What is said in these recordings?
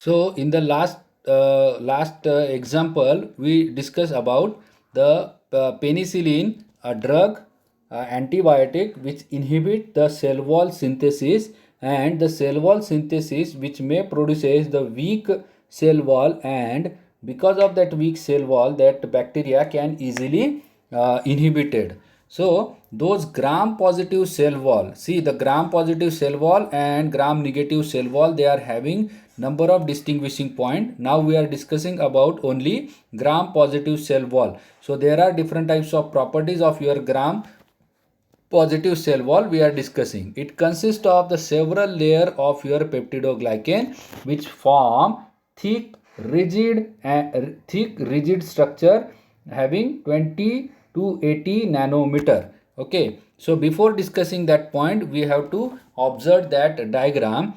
So in the last example, we discussed about the penicillin, a drug, antibiotic which inhibit the cell wall synthesis, and the cell wall synthesis which may produces the weak cell wall, and because of that weak cell wall, that bacteria can easily inhibited. So those gram positive cell wall, see the gram positive cell wall and gram negative cell wall, they are having number of distinguishing point. Now we are discussing about only gram positive cell wall. So there are different types of properties of your gram positive cell wall we are discussing. It consists of the several layer of your peptidoglycan which form thick rigid structure having 20 to 80 nanometer. Okay, so before discussing that point, we have to observe that diagram.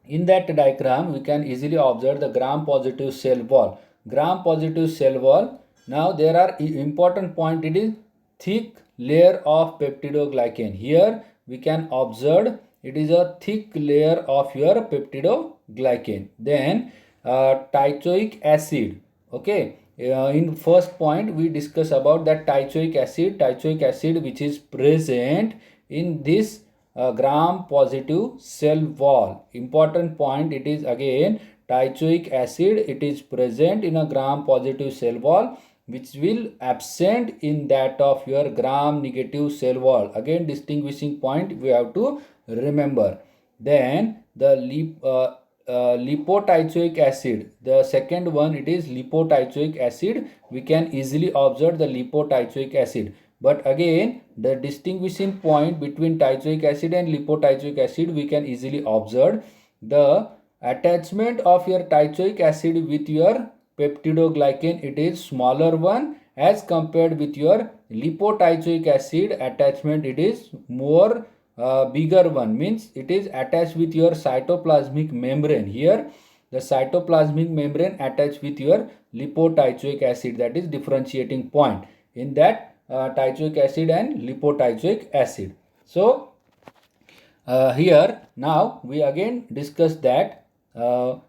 In that diagram, we can easily observe the gram positive cell wall. Gram positive cell wall. Now there are important point. It is thick layer of peptidoglycan. Here we can observe it is a thick layer of your peptidoglycan. Then teichoic acid. Okay. In first point we discuss about that teichoic acid which is present in this gram positive cell wall. Important point, it is again teichoic acid, it is present in a gram positive cell wall which will absent in that of your gram negative cell wall. Again distinguishing point we have to remember. Then the lipoteichoic acid, the second one, it is lipoteichoic acid. We can easily observe the lipoteichoic acid. But again, the distinguishing point between teichoic acid and lipoteichoic acid, we can easily observe the attachment of your teichoic acid with your peptidoglycan. It is smaller one as compared with your lipoteichoic acid attachment. It is more bigger one, means it is attached with your cytoplasmic membrane. Here the cytoplasmic membrane attached with your lipoteichoic acid, that is differentiating point in that teichoic acid and lipoteichoic acid. So here now we again discuss that the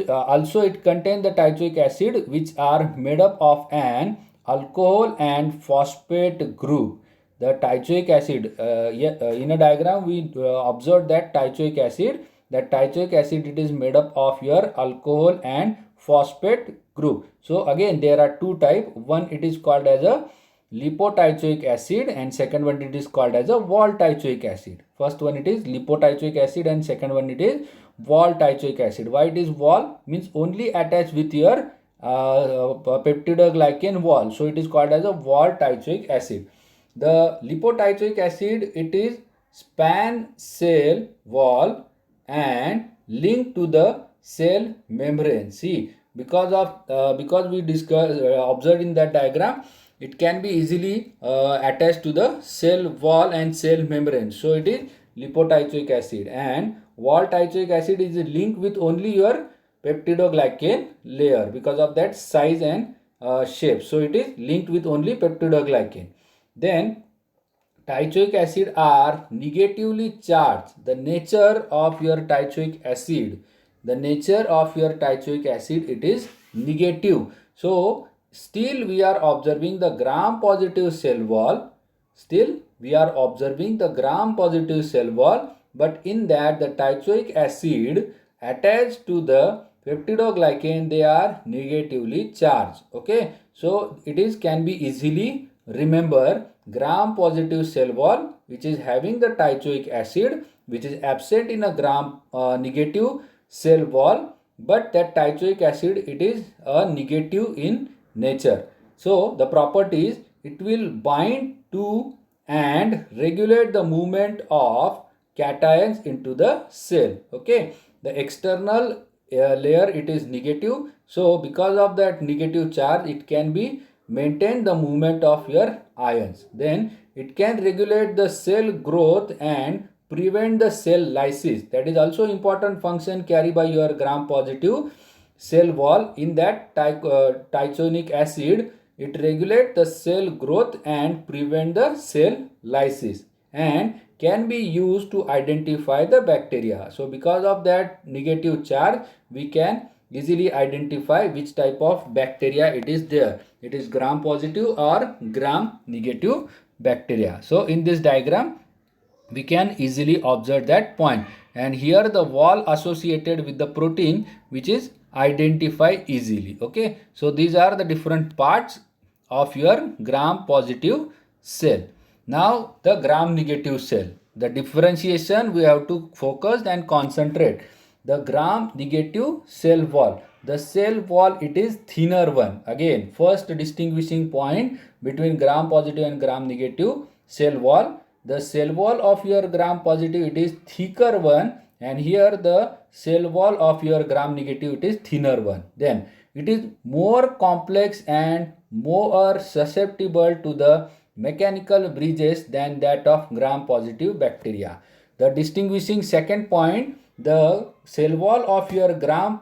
also it contains the teichoic acid which are made up of an alcohol and phosphate group. The teichoic acid, in a diagram we observed that teichoic acid, it is made up of your alcohol and phosphate group. So again there are two type. One, it is called as a lipoteichoic acid, and second one it is called as a wall teichoic acid. First one it is lipoteichoic acid and second one it is wall teichoic acid. Why it is wall? Means only attached with your peptidoglycan wall. So it is called as a wall teichoic acid. The lipoteichoic acid, it is span cell wall and linked to the cell membrane. See, because we discussed observed in that diagram, it can be easily attached to the cell wall and cell membrane. So it is lipoteichoic acid, and wall teichoic acid is linked with only your peptidoglycan layer because of that size and shape. So it is linked with only peptidoglycan. Then teichoic acid are negatively charged. The nature of your teichoic acid, it is negative. So still we are observing the gram positive cell wall. But in that the teichoic acid attached to the peptidoglycan, they are negatively charged. Okay, so it is can be easily remember gram positive cell wall which is having the teichoic acid which is absent in a gram negative cell wall, but that teichoic acid, it is a negative in nature. So the properties, it will bind to and regulate the movement of cations into the cell. Okay, the external layer, it is negative. So because of that negative charge, it can be maintain the movement of your ions. Then it can regulate the cell growth and prevent the cell lysis. That is also important function carried by your gram positive cell wall. In that teichonic acid, it regulates the cell growth and prevent the cell lysis, and can be used to identify the bacteria. So because of that negative charge, we can easily identify which type of bacteria it is there. It is gram positive or gram negative bacteria. So in this diagram, we can easily observe that point, and here the wall associated with the protein which is identified easily. Okay, so these are the different parts of your gram positive cell. Now the gram negative cell, the differentiation we have to focus and concentrate. The gram negative cell wall, the cell wall, it is thinner one. Again, first distinguishing point between gram positive and gram negative cell wall, the cell wall of your gram positive, it is thicker one, and here the cell wall of your gram negative, it is thinner one. Then it is more complex and more susceptible to the mechanical breaches than that of gram positive bacteria. The distinguishing second point, the cell wall of your gram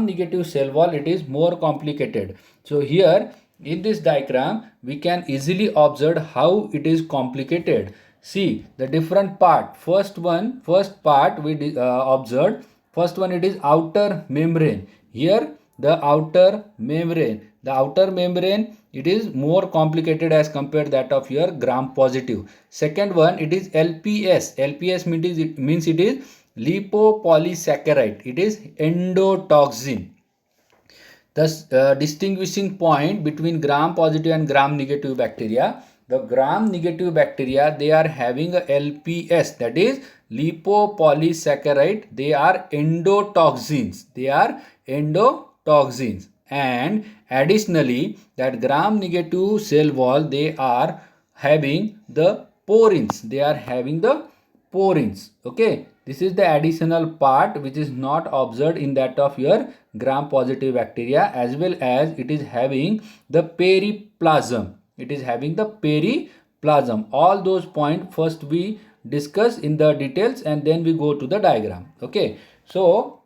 negative cell wall, it is more complicated. So here in this diagram, we can easily observe how it is complicated. See the different part. First part we observed. First one, it is outer membrane. Here the outer membrane. The outer membrane, it is more complicated as compared that of your gram positive. Second one, it is LPS. LPS means it is lipopolysaccharide. It is endotoxin. The distinguishing point between gram positive and gram negative bacteria, the gram negative bacteria, they are having a LPS, that is lipopolysaccharide. They are endotoxins. They are endotoxins. And additionally, that gram negative cell wall, they are having the porins. They are having the porins. Okay, this is the additional part which is not observed in that of your gram positive bacteria, as well as it is having the periplasm. It is having the periplasm. All those points first we discuss in the details, and then we go to the diagram. Okay, so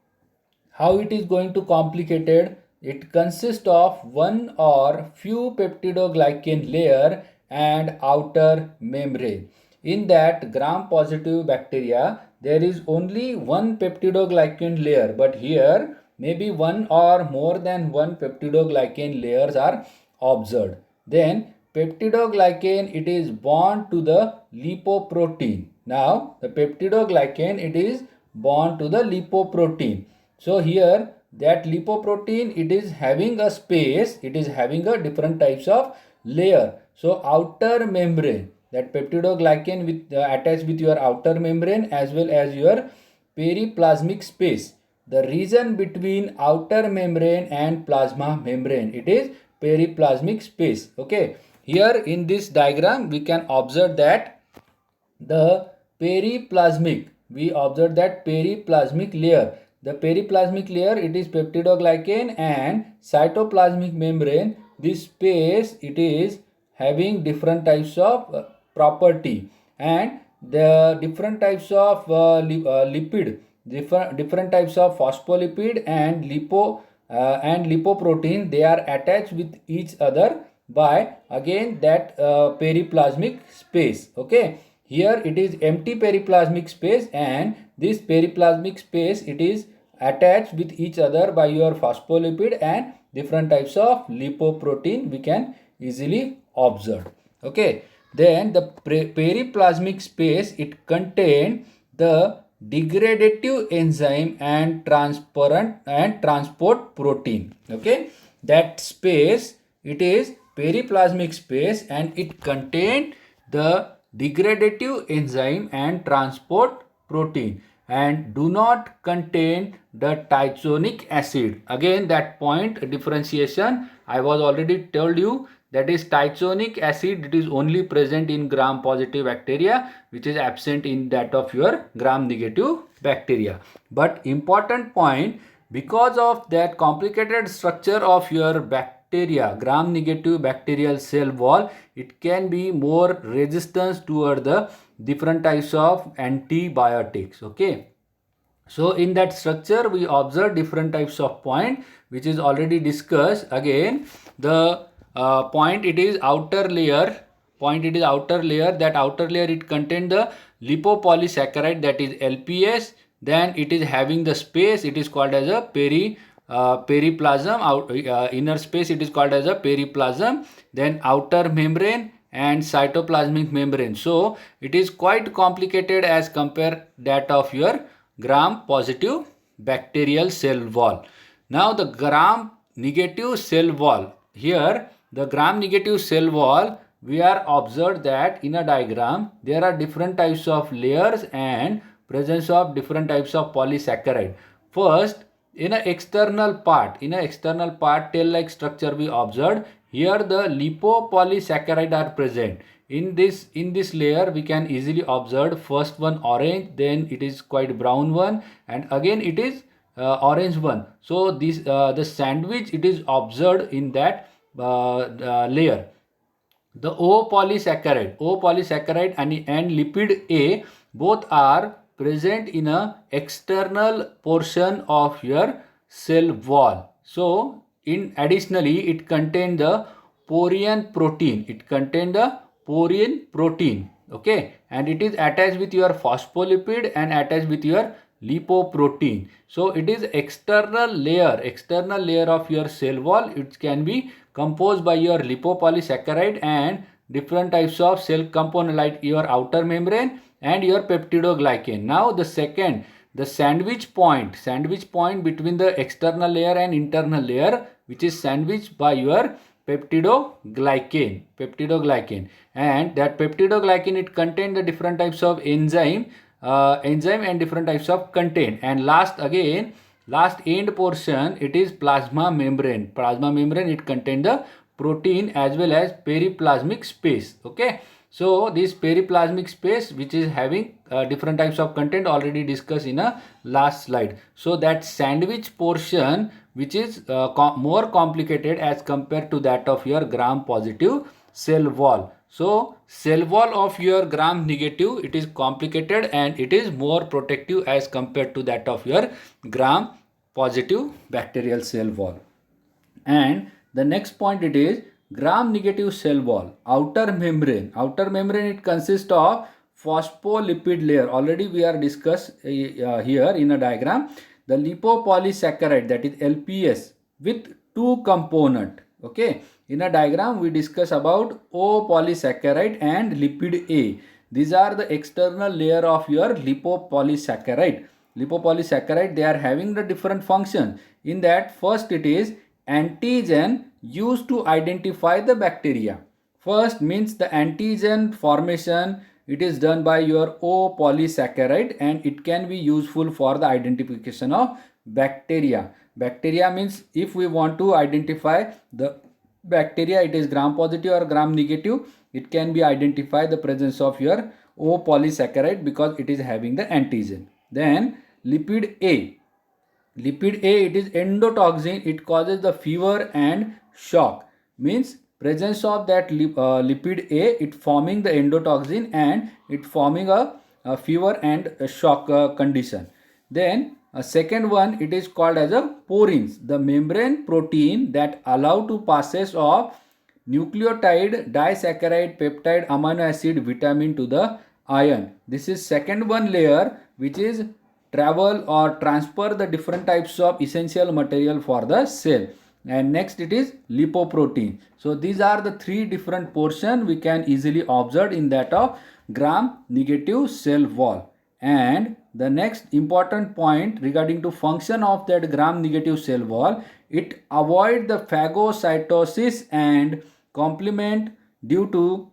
how it is going to complicated? It consists of one or few peptidoglycan layer and outer membrane. In that gram positive bacteria, there is only one peptidoglycan layer, but here maybe one or more than one peptidoglycan layers are observed. Then peptidoglycan, it is bound to the lipoprotein. Now the peptidoglycan, it is bound to the lipoprotein. So here that lipoprotein, it is having a space, it is having a different types of layer. So outer membrane, that peptidoglycan with attached with your outer membrane as well as your periplasmic space. The region between outer membrane and plasma membrane, it is periplasmic space. Okay, here in this diagram we can observe that the periplasmic, we observe that periplasmic layer. The periplasmic layer, it is peptidoglycan, and cytoplasmic membrane, this space, it is having different types of property, and the different types of lipid, different types of phospholipid and lipoprotein, they are attached with each other by again that periplasmic space. Okay, here it is empty periplasmic space, and this periplasmic space, it is attached with each other by your phospholipid and different types of lipoprotein, we can easily observe. Okay, then the periplasmic space, it contain the degradative enzyme and transport protein. Okay, that space, it is periplasmic space, and it contain the degradative enzyme and transport protein, and do not contain the tizonic acid. Again, that point differentiation I was already told you, that is tizonic acid, it is only present in gram positive bacteria, which is absent in that of your gram negative bacteria. But important point, because of that complicated structure of your bacteria, gram negative bacterial cell wall, it can be more resistance toward the different types of antibiotics. Okay, so in that structure we observe different types of point, which is already discussed. Again, the point, it is outer layer point it is outer layer. That outer layer, it contains the lipopolysaccharide, that is LPS. Then it is having the space, it is called as a periplasm. Inner space, it is called as a periplasm. Then outer membrane and cytoplasmic membrane. So it is quite complicated as compare that of your gram positive bacterial cell wall. Now the gram negative cell wall. Here the gram negative cell wall, we are observed that in a diagram there are different types of layers and presence of different types of polysaccharide. First, in an external part, tail like structure we observed. Here the lipopolysaccharide are present. In this layer we can easily observe first one orange, then it is quite brown one, and again it is orange one. So this the sandwich, it is observed in that layer. The O polysaccharide and lipid A both are present in a external portion of your cell wall. So in additionally it contains the porine protein. Okay, and it is attached with your phospholipid and attached with your lipoprotein. So it is external layer of your cell wall. It can be composed by your lipopolysaccharide and different types of cell component like your outer membrane and your peptidoglycan. Now the second, the sandwich point between the external layer and internal layer, which is sandwiched by your peptidoglycan. And that peptidoglycan, it contains the different types of enzyme and different types of content. And last end portion, it is plasma membrane. It contains the protein as well as periplasmic space. Okay, so this periplasmic space, which is having different types of content, already discussed in a last slide. So that sandwich portion, which is more complicated as compared to that of your gram positive cell wall. So cell wall of your gram negative, it is complicated and it is more protective as compared to that of your gram positive bacterial cell wall. And the next point, it is gram negative cell wall. Outer membrane, it consists of phospholipid layer. Already we are discussed here in a diagram. The lipopolysaccharide, that is LPS, with two component. Okay, in a diagram we discuss about O polysaccharide and lipid A. These are the external layer of your lipopolysaccharide. They are having the different function. In that, first it is antigen used to identify the bacteria. First means the antigen formation, it is done by your O polysaccharide and it can be useful for the identification of bacteria. Bacteria means if we want to identify the bacteria, it is gram positive or gram negative, it can be identify the presence of your O polysaccharide because it is having the antigen. Then lipid A, it is endotoxin. It causes the fever and shock. Means presence of that lipid A, it forming the endotoxin and it forming a fever and a shock condition. Then a second one, it is called as a porins, the membrane protein that allow to passage of nucleotide, disaccharide, peptide, amino acid, vitamin to the ion. This is second one layer, which is travel or transfer the different types of essential material for the cell. And next it is lipoprotein. So these are the three different portions we can easily observe in that of gram negative cell wall. And the next important point regarding to function of that gram negative cell wall, it avoid the phagocytosis and complement due to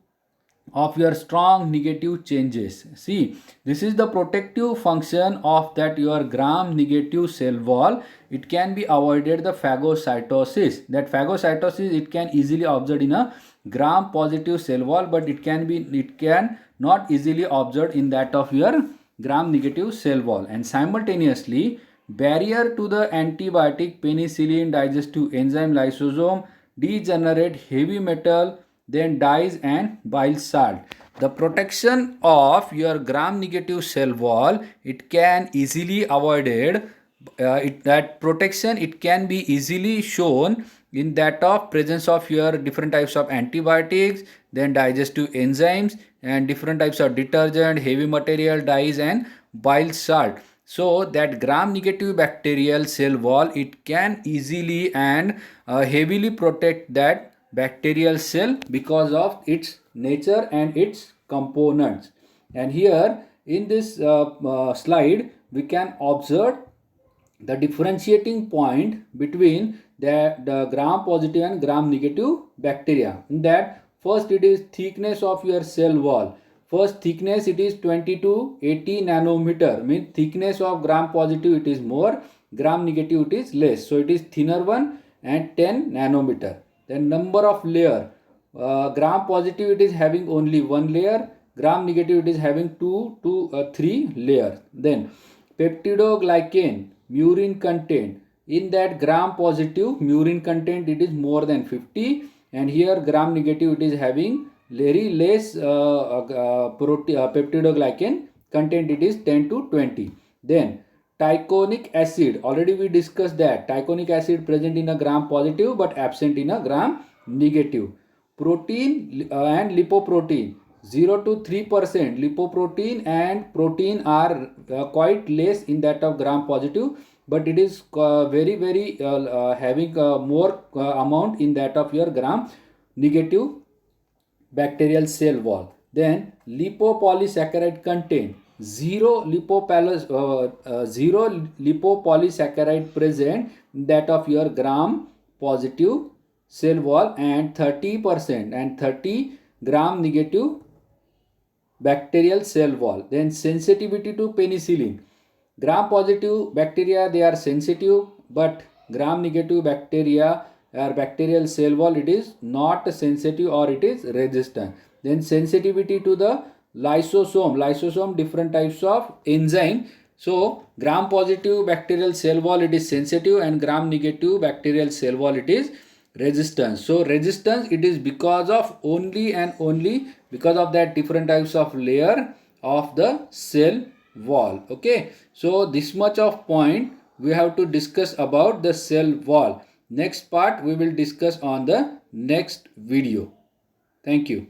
of your strong negative changes. See, this is the protective function of that your gram negative cell wall. It can be avoided the phagocytosis. That phagocytosis, it can easily observed in a gram positive cell wall, but it can not easily observed in that of your gram negative cell wall. And simultaneously, barrier to the antibiotic, penicillin, digestive enzyme, lysosome, degenerate heavy metal, then dyes and bile salt. The protection of your gram negative cell wall, it can easily avoided that protection it can be easily shown in that of presence of your different types of antibiotics, then digestive enzymes, and different types of detergent, heavy material, dyes, and bile salt. So that gram negative bacterial cell wall it can easily and heavily protect that bacterial cell because of its nature and its components. And here in this slide we can observe the differentiating point between the gram positive and gram negative bacteria. In that, first it is thickness of your cell wall. First thickness it is 20 to 80 nanometer, means thickness of gram positive it is more, gram negative it is less. So it is thinner one and 10 nanometer. Then number of layer, gram positive it is having only one layer, gram negative it is having 2 to 3 layers. Then peptidoglycan murin content, in that gram positive murin content it is more than 50, and here gram negative it is having very less peptidoglycan content, it is 10 to 20. Then ticonic acid, already we discussed that ticonic acid present in a gram positive but absent in a gram negative. Protein and lipoprotein, 0 to 3% lipoprotein and protein are quite less in that of gram positive, but it is very having more amount in that of your gram negative bacterial cell wall. Then lipopolysaccharide content, zero lipopolysaccharide present in that of your gram positive cell wall, and 30% and 30 gram negative bacterial cell wall. Then sensitivity to penicillin, gram positive bacteria they are sensitive, but gram negative bacteria or bacterial cell wall it is not sensitive or it is resistant. Then sensitivity to the lysosome different types of enzyme. So gram positive bacterial cell wall it is sensitive, and gram negative bacterial cell wall it is resistance. So resistance it is because of only and only because of that different types of layer of the cell wall. Okay, so this much of point we have to discuss about the cell wall. Next part we will discuss on the next video. Thank you.